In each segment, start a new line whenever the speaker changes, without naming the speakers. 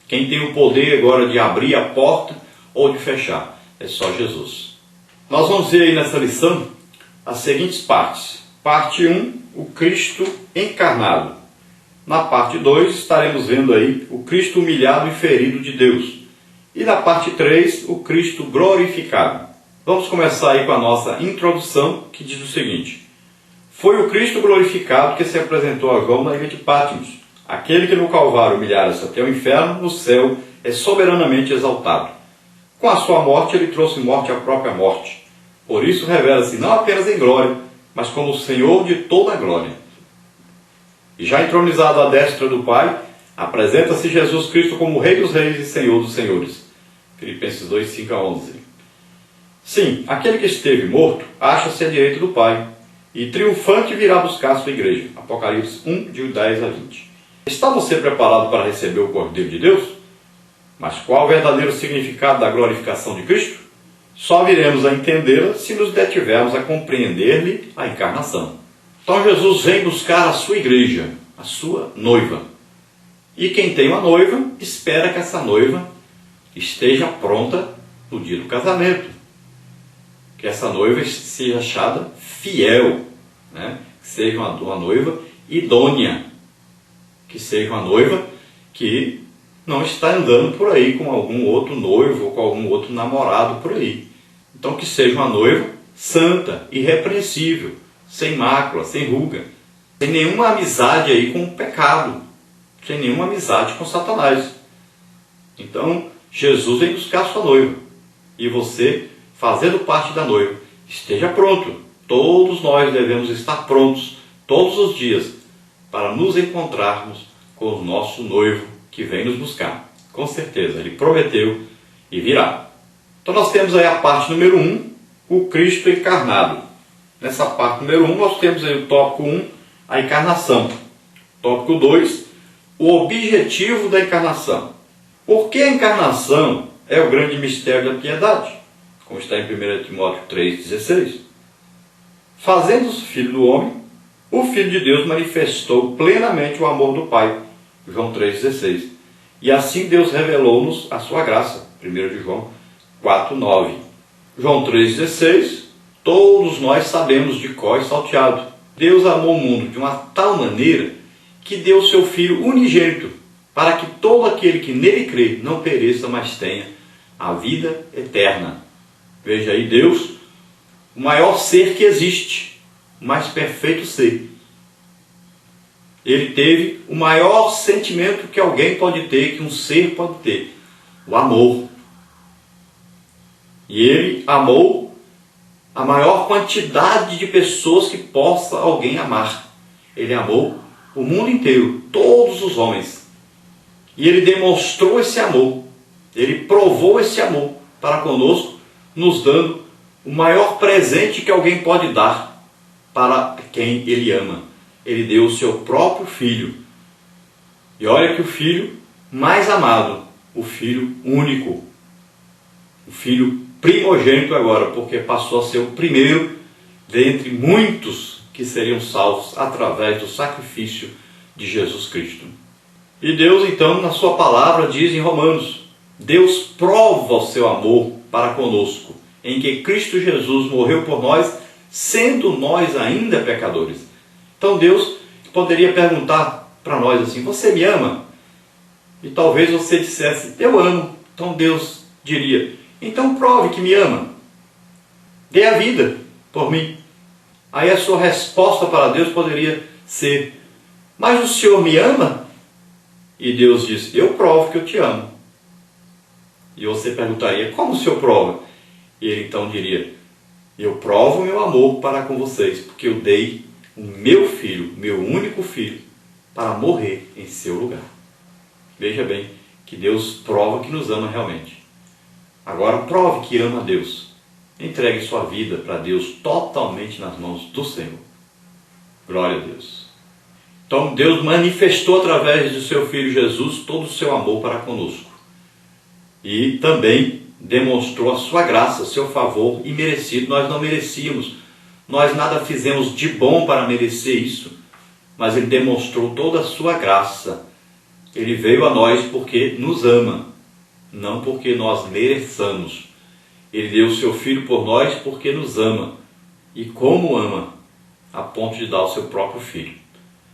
Quem tem o poder agora de abrir a porta ou de fechar é só Jesus. Nós vamos ver aí nessa lição as seguintes partes. Parte 1, o Cristo encarnado. Na parte 2, estaremos vendo aí o Cristo humilhado e ferido de Deus. E na parte 3, o Cristo glorificado. Vamos começar aí com a nossa introdução, que diz o seguinte: foi o Cristo glorificado que se apresentou a João na ilha de Patmos. Aquele que no Calvário humilhara-se até o inferno, no céu é soberanamente exaltado. Com a sua morte, ele trouxe morte à própria morte. Por isso revela-se não apenas em glória, mas como o Senhor de toda a glória. E já entronizado à destra do Pai, apresenta-se Jesus Cristo como Rei dos Reis e Senhor dos Senhores. Filipenses 2, 5 a 11. Sim, aquele que esteve morto acha-se à direita do Pai, e triunfante virá buscar sua igreja. Apocalipse 1, de 10 a 20. Está você preparado para receber o Cordeiro de Deus? Mas qual o verdadeiro significado da glorificação de Cristo? Só viremos a entendê-la se nos detivermos a compreender-lhe a encarnação. Então Jesus vem buscar a sua igreja, a sua noiva. E quem tem uma noiva, espera que essa noiva esteja pronta no dia do casamento. Que essa noiva seja achada fiel, né? Que seja uma noiva idônea. Que seja uma noiva que não está andando por aí com algum outro noivo ou com algum outro namorado por aí. Então que seja uma noiva santa, irrepreensível, sem mácula, sem ruga, sem nenhuma amizade aí com o pecado, sem nenhuma amizade com Satanás. Então Jesus vem buscar a sua noiva, e você, fazendo parte da noiva, esteja pronto. Todos nós devemos estar prontos todos os dias para nos encontrarmos com o nosso noivo que vem nos buscar. Com certeza, ele prometeu e virá. Então nós temos aí a parte número 1, o Cristo encarnado. Nessa parte número 1 nós temos aí o tópico 1, a encarnação. Tópico 2, o objetivo da encarnação. Por que a encarnação é o grande mistério da piedade? Como está em 1 Timóteo 3,16. Fazendo-se filho do homem, o Filho de Deus manifestou plenamente o amor do Pai. João 3,16. E assim Deus revelou-nos a sua graça. 1 de João 4,9. João 3,16. Todos nós sabemos de cor e salteado. Deus amou o mundo de uma tal maneira que deu seu Filho unigênito, para que todo aquele que nele crê não pereça, mas tenha a vida eterna. Veja aí Deus, o maior ser que existe, o mais perfeito ser. Ele teve o maior sentimento que alguém pode ter, que um ser pode ter, o amor. E ele amou a maior quantidade de pessoas que possa alguém amar. Ele amou o mundo inteiro, todos os homens. E ele demonstrou esse amor, ele provou esse amor para conosco, nos dando o maior presente que alguém pode dar para quem ele ama. Ele deu o seu próprio Filho. E olha que o Filho mais amado, o Filho único, o Filho primogênito agora, porque passou a ser o primeiro dentre muitos que seriam salvos através do sacrifício de Jesus Cristo. E Deus então, na sua palavra, diz em Romanos, Deus prova o seu amor para conosco, em que Cristo Jesus morreu por nós, sendo nós ainda pecadores. Então Deus poderia perguntar para nós assim, você me ama? E talvez você dissesse, eu amo. Então Deus diria, então prove que me ama. Dê a vida por mim. Aí a sua resposta para Deus poderia ser, mas o Senhor me ama? E Deus diz, eu provo que eu te amo. E você perguntaria, como o Senhor prova? E ele então diria, eu provo o meu amor para com vocês, porque eu dei o meu filho, meu único filho, para morrer em seu lugar. Veja bem, que Deus prova que nos ama realmente. Agora prove que ama a Deus. Entregue sua vida para Deus totalmente nas mãos do Senhor. Glória a Deus. Então Deus manifestou através do seu Filho Jesus todo o seu amor para conosco. E também demonstrou a sua graça, seu favor imerecido. Nós não merecíamos, nós nada fizemos de bom para merecer isso, mas Ele demonstrou toda a sua graça. Ele veio a nós porque nos ama, não porque nós mereçamos. Ele deu o seu Filho por nós porque nos ama. E como ama, a ponto de dar o seu próprio Filho.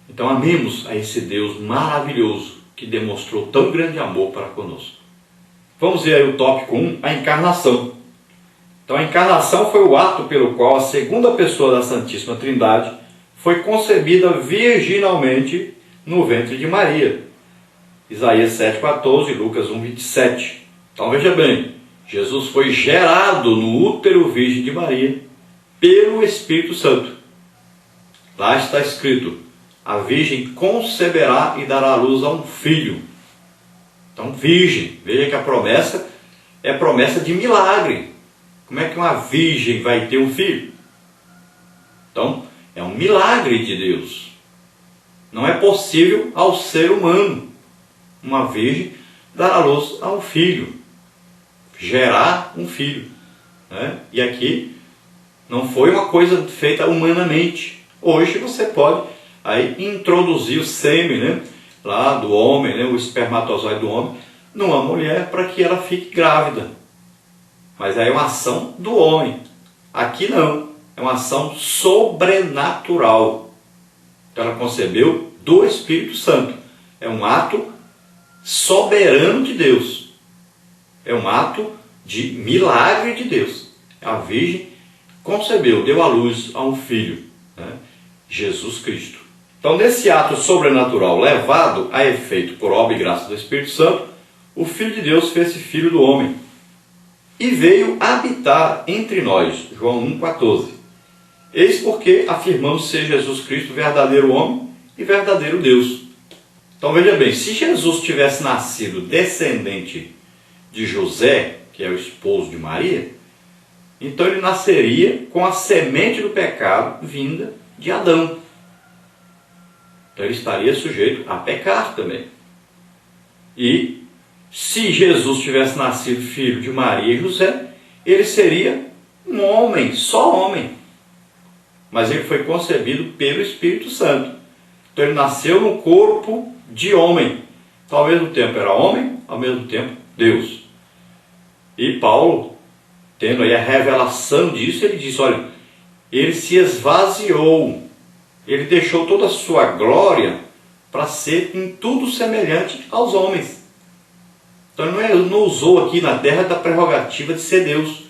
Então amemos a esse Deus maravilhoso que demonstrou tão grande amor para conosco. Vamos ver aí o tópico 1, a encarnação. Então a encarnação foi o ato pelo qual a segunda pessoa da Santíssima Trindade foi concebida virginalmente no ventre de Maria. Isaías 7,14 e Lucas 1,27. Então veja bem, Jesus foi gerado no útero virgem de Maria pelo Espírito Santo. Lá está escrito, a virgem conceberá e dará à luz a um filho. Então virgem, veja que a promessa é promessa de milagre. Como é que uma virgem vai ter um filho? Então é um milagre de Deus. Não é possível ao ser humano uma virgem dar à luz a um filho, gerar um filho, né? E aqui não foi uma coisa feita humanamente. Hoje você pode aí introduzir o sêmen, né, lá do homem, né, o espermatozoide do homem, numa mulher para que ela fique grávida. Mas aí é uma ação do homem. Aqui não, é uma ação sobrenatural. Então ela concebeu do Espírito Santo. É um ato soberano de Deus. É um ato de milagre de Deus. A Virgem concebeu, deu à luz a um filho, né? Jesus Cristo. Então, nesse ato sobrenatural levado a efeito por obra e graça do Espírito Santo, o Filho de Deus fez-se filho do homem e veio habitar entre nós. João 1,14. Eis porque afirmamos ser Jesus Cristo verdadeiro homem e verdadeiro Deus. Então veja bem, se Jesus tivesse nascido descendente de José, que é o esposo de Maria, então ele nasceria com a semente do pecado vinda de Adão. Então ele estaria sujeito a pecar também. E se Jesus tivesse nascido filho de Maria e José, ele seria um homem, só homem. Mas ele foi concebido pelo Espírito Santo. Então ele nasceu no corpo de homem. Então ao mesmo tempo era homem, ao mesmo tempo Deus. E Paulo, tendo aí a revelação disso, ele diz, olha, ele se esvaziou, ele deixou toda a sua glória para ser em tudo semelhante aos homens. Então ele não usou aqui na terra da prerrogativa de ser Deus.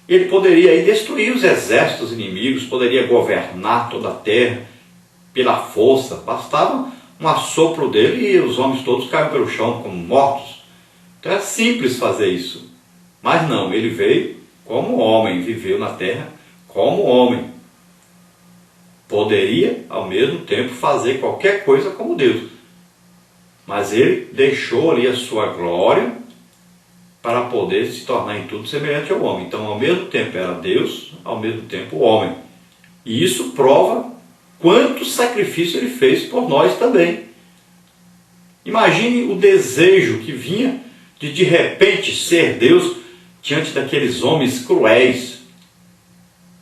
Ele poderia aí destruir os exércitos inimigos, poderia governar toda a terra pela força, bastava um assopro dele e os homens todos caíram pelo chão como mortos. Então é simples fazer isso. Mas não, ele veio como homem, viveu na terra como homem. Poderia, ao mesmo tempo, fazer qualquer coisa como Deus. Mas ele deixou ali a sua glória para poder se tornar em tudo semelhante ao homem. Então, ao mesmo tempo era Deus, ao mesmo tempo homem. E isso prova quanto sacrifício ele fez por nós também. Imagine o desejo que vinha de repente ser Deus diante daqueles homens cruéis.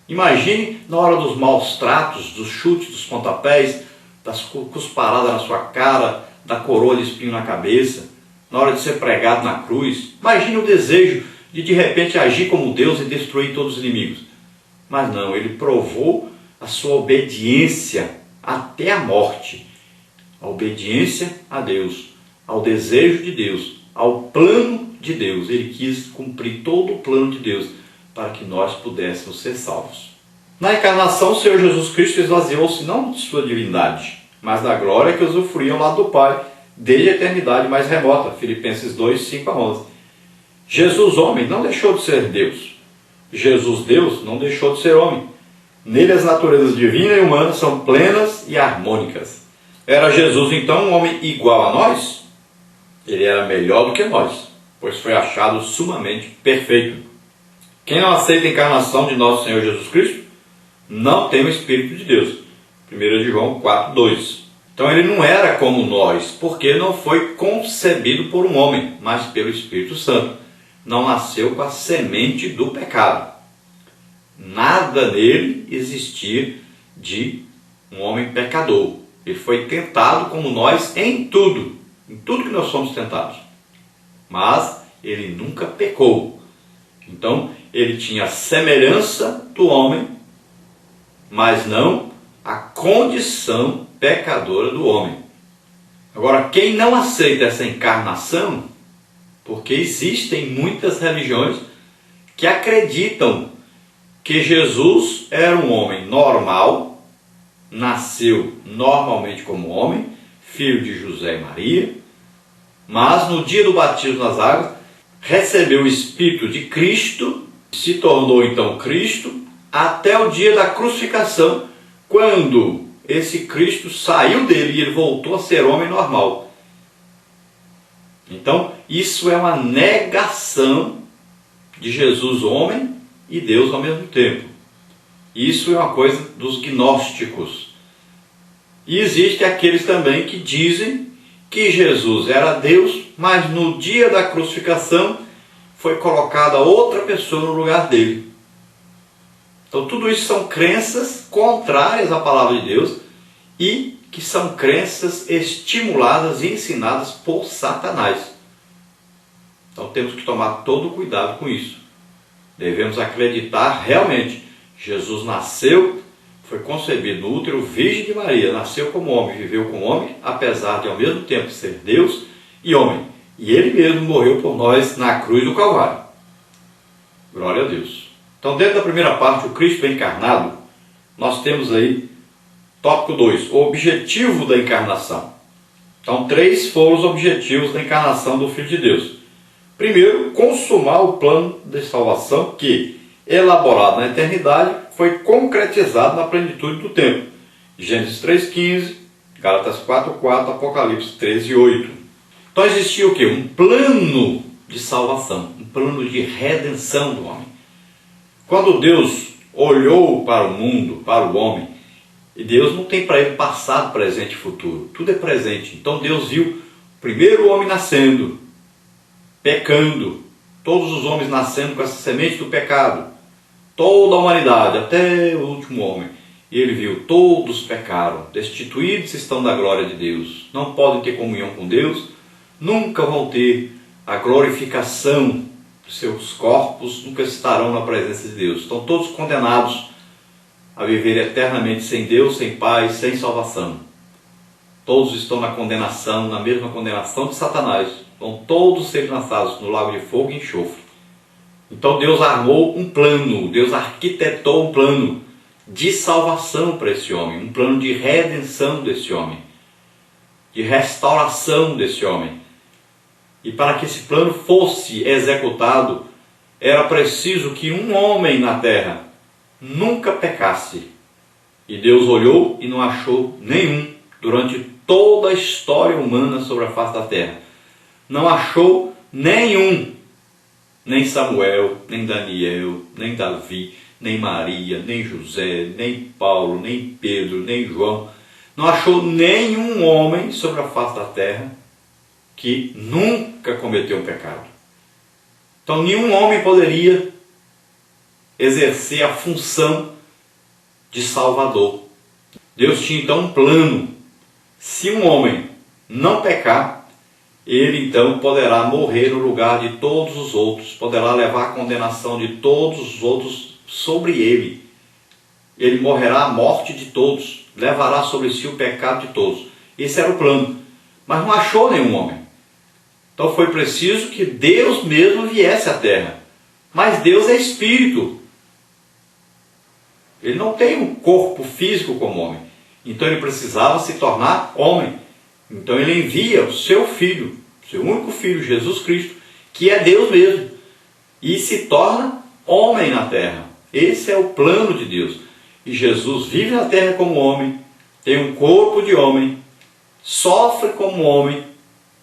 Imagine na hora dos maus tratos, dos chutes, dos pontapés, das cusparadas na sua cara, da coroa de espinho na cabeça, na hora de ser pregado na cruz. Imagine o desejo de repente agir como Deus e destruir todos os inimigos. Mas não, ele provou a sua obediência até a morte. A obediência a Deus, ao desejo de Deus, ao plano de Deus. Ele quis cumprir todo o plano de Deus para que nós pudéssemos ser salvos. Na encarnação, o Senhor Jesus Cristo esvaziou-se não de sua divindade, mas da glória que usufruía ao lado do Pai, desde a eternidade mais remota. Filipenses 2, 5 a 11. Jesus, homem, não deixou de ser Deus. Jesus, Deus, não deixou de ser homem. Nele as naturezas divina e humana são plenas e harmônicas. Era Jesus, então, um homem igual a nós? Ele era melhor do que nós, pois foi achado sumamente perfeito. Quem não aceita a encarnação de nosso Senhor Jesus Cristo, não tem o Espírito de Deus. 1 João 4, 2. Então ele não era como nós, porque não foi concebido por um homem, mas pelo Espírito Santo. Não nasceu com a semente do pecado. Nada nele existia de um homem pecador. Ele foi tentado como nós em tudo, em tudo que nós somos tentados. Mas ele nunca pecou. Então, ele tinha a semelhança do homem, mas não a condição pecadora do homem. Agora, quem não aceita essa encarnação, porque existem muitas religiões que acreditam que Jesus era um homem normal, nasceu normalmente como homem, filho de José e Maria, mas no dia do batismo nas águas, recebeu o Espírito de Cristo, se tornou então Cristo, até o dia da crucificação, quando esse Cristo saiu dele e ele voltou a ser homem normal. Então, isso é uma negação de Jesus homem e Deus ao mesmo tempo. Isso é uma coisa dos gnósticos. E existem aqueles também que dizem que Jesus era Deus, mas no dia da crucificação foi colocada outra pessoa no lugar dele. Então tudo isso são crenças contrárias à palavra de Deus e que são crenças estimuladas e ensinadas por Satanás. Então temos que tomar todo cuidado com isso. Devemos acreditar realmente. Jesus nasceu, foi concebido no útero virgem de Maria, nasceu como homem, viveu como homem, apesar de ao mesmo tempo ser Deus e homem. E ele mesmo morreu por nós na cruz do Calvário. Glória a Deus. Então, dentro da primeira parte, o Cristo encarnado, nós temos aí, tópico 2, o objetivo da encarnação. Então, 3 foram os objetivos da encarnação do Filho de Deus. Primeiro, consumar o plano de salvação que, elaborado na eternidade, foi concretizado na plenitude do tempo. Gênesis 3,15, Gálatas 4,4, Apocalipse 13,8. Então existia o quê? Um plano de salvação, um plano de redenção do homem. Quando Deus olhou para o mundo, para o homem, e Deus não tem para ele passado, presente e futuro, tudo é presente. Então Deus viu o primeiro homem nascendo, pecando, todos os homens nascendo com essa semente do pecado, toda a humanidade, até o último homem. E ele viu, todos pecaram, destituídos estão da glória de Deus, não podem ter comunhão com Deus, nunca vão ter a glorificação dos seus corpos, nunca estarão na presença de Deus. Estão todos condenados a viver eternamente sem Deus, sem Pai, sem salvação. Todos estão na condenação, na mesma condenação de Satanás. Vão todos ser lançados no lago de fogo e enxofre. Então Deus armou um plano, Deus arquitetou um plano de salvação para esse homem, um plano de redenção desse homem, de restauração desse homem. E para que esse plano fosse executado, era preciso que um homem na terra nunca pecasse. E Deus olhou e não achou nenhum durante toda a história humana sobre a face da terra. Não achou nenhum, nem Samuel, nem Daniel, nem Davi, nem Maria, nem José, nem Paulo, nem Pedro, nem João. Não achou nenhum homem sobre a face da terra que nunca cometeu um pecado. Então nenhum homem poderia exercer a função de salvador. Deus tinha então um plano. Se um homem não pecar, ele então poderá morrer no lugar de todos os outros, poderá levar a condenação de todos os outros sobre ele. Ele morrerá a morte de todos, levará sobre si o pecado de todos. Esse era o plano. Mas não achou nenhum homem. Então foi preciso que Deus mesmo viesse à terra. Mas Deus é espírito. Ele não tem um corpo físico como homem. Então ele precisava se tornar homem. Então ele envia o seu filho, seu único filho, Jesus Cristo, que é Deus mesmo, e se torna homem na terra. Esse é o plano de Deus. E Jesus vive na terra como homem, tem um corpo de homem, sofre como homem,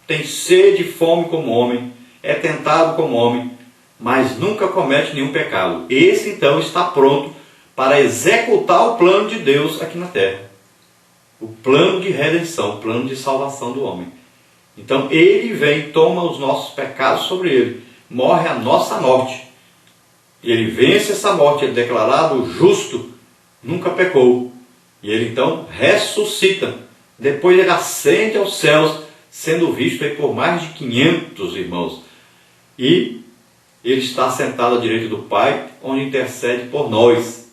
tem sede e fome como homem, é tentado como homem, mas nunca comete nenhum pecado. Esse então está pronto para executar o plano de Deus aqui na terra. O plano de redenção, o plano de salvação do homem. Então ele vem, toma os nossos pecados sobre ele, morre a nossa morte. E ele vence essa morte, ele é declarado justo, nunca pecou. E ele então ressuscita. Depois ele ascende aos céus, sendo visto aí por mais de 500 irmãos. E ele está sentado à direita do Pai, onde intercede por nós.